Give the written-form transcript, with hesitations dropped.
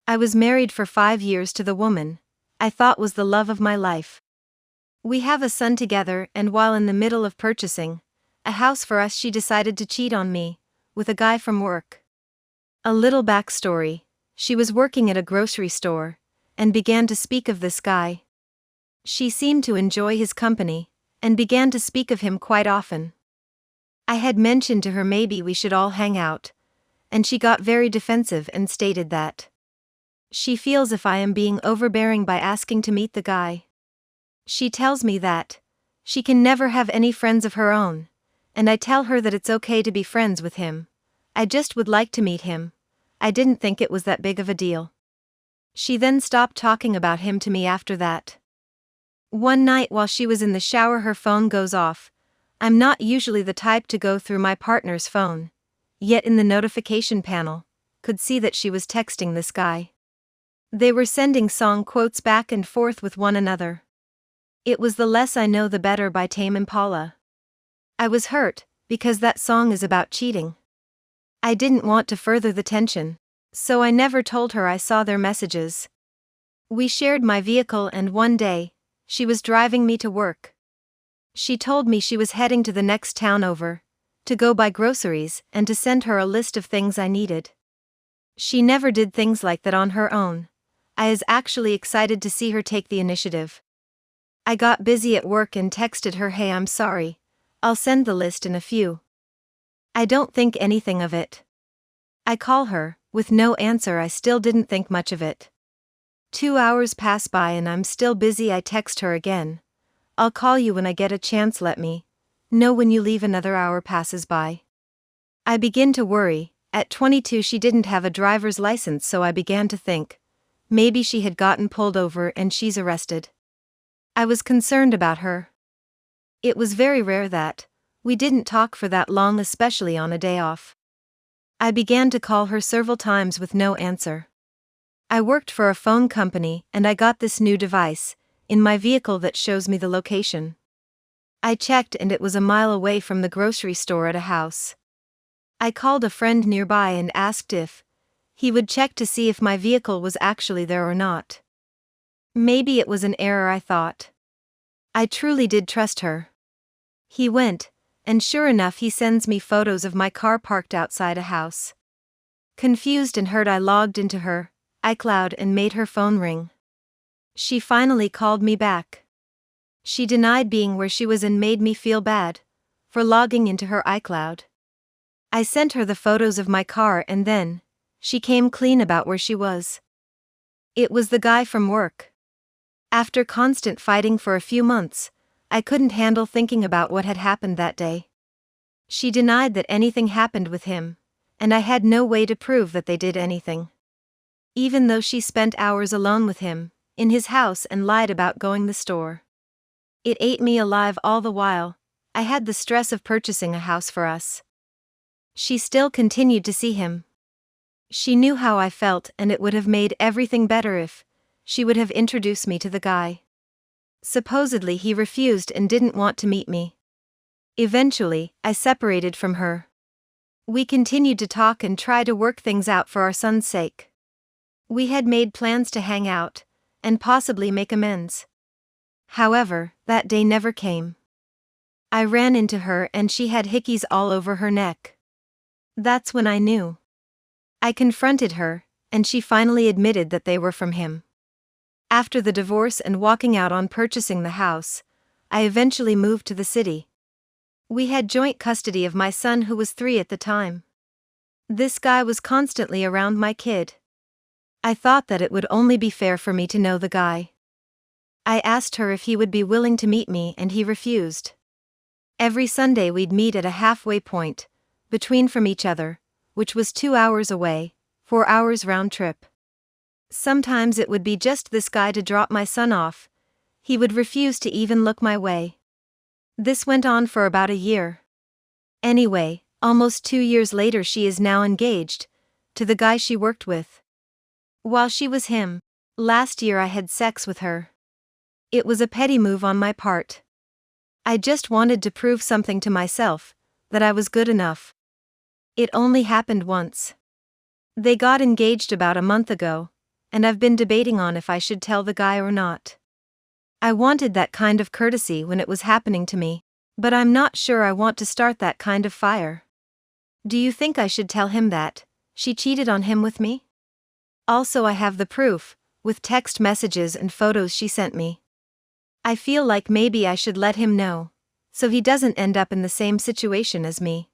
I was married for 5 years to the woman I thought was the love of my life. We have a son together, and while in the middle of purchasing a house for us, she decided to cheat on me with a guy from work. A little backstory: she was working at a grocery store and began to speak of this guy. She seemed to enjoy his company and began to speak of him quite often. I had mentioned to her maybe we should all hang out, and she got very defensive and stated that she feels if I am being overbearing by asking to meet the guy. She tells me that she can never have any friends of her own, and I tell her that it's okay to be friends with him. I just would like to meet him. I didn't think it was that big of a deal. She then stopped talking about him to me after that. One night while she was in the shower, her phone goes off. I'm not usually the type to go through my partner's phone, yet in the notification panel, could see that she was texting this guy. They were sending song quotes back and forth with one another. It was The Less I Know the Better by Tame Impala. I was hurt, because that song is about cheating. I didn't want to further the tension, so I never told her I saw their messages. We shared my vehicle, and one day, she was driving me to work. She told me she was heading to the next town over, to go buy groceries and to send her a list of things I needed. She never did things like that on her own. I was actually excited to see her take the initiative. I got busy at work and texted her, "Hey, I'm sorry. I'll send the list in a few." I don't think anything of it. I call her, with no answer. I still didn't think much of it. 2 hours pass by and I'm still busy. I text her again. "I'll call you when I get a chance. Let me know when you leave." Another hour passes by. I begin to worry. At 22 she didn't have a driver's license, so I began to think maybe she had gotten pulled over and she's arrested. I was concerned about her. It was very rare that we didn't talk for that long, especially on a day off. I began to call her several times with no answer. I worked for a phone company and I got this new device in my vehicle that shows me the location. I checked and it was a mile away from the grocery store at a house. I called a friend nearby and asked if he would check to see if my vehicle was actually there or not. Maybe it was an error, I thought. I truly did trust her. He went, and sure enough he sends me photos of my car parked outside a house. Confused and hurt, I logged into her iCloud and made her phone ring. She finally called me back. She denied being where she was and made me feel bad for logging into her iCloud. I sent her the photos of my car and then she came clean about where she was. It was the guy from work. After constant fighting for a few months, I couldn't handle thinking about what had happened that day. She denied that anything happened with him, and I had no way to prove that they did anything. Even though she spent hours alone with him, in his house, and lied about going to the store. It ate me alive all the while. I had the stress of purchasing a house for us. She still continued to see him. She knew how I felt, and it would have made everything better if she would have introduced me to the guy. Supposedly he refused and didn't want to meet me. Eventually, I separated from her. We continued to talk and try to work things out for our son's sake. We had made plans to hang out and possibly make amends. However, that day never came. I ran into her and she had hickeys all over her neck. That's when I knew. I confronted her, and she finally admitted that they were from him. After the divorce and walking out on purchasing the house, I eventually moved to the city. We had joint custody of my son, who was 3 at the time. This guy was constantly around my kid. I thought that it would only be fair for me to know the guy. I asked her if he would be willing to meet me and he refused. Every Sunday we'd meet at a halfway point between from each other, which was 2 hours away, 4 hours round trip. Sometimes it would be just this guy to drop my son off. He would refuse to even look my way. This went on for about a year. Anyway, almost 2 years later she is now engaged to the guy she worked with. While she was him, last year I had sex with her. It was a petty move on my part. I just wanted to prove something to myself, that I was good enough. It only happened once. They got engaged about a month ago, and I've been debating on if I should tell the guy or not. I wanted that kind of courtesy when it was happening to me, but I'm not sure I want to start that kind of fire. Do you think I should tell him that she cheated on him with me? Also, I have the proof, with text messages and photos she sent me. I feel like maybe I should let him know, so he doesn't end up in the same situation as me.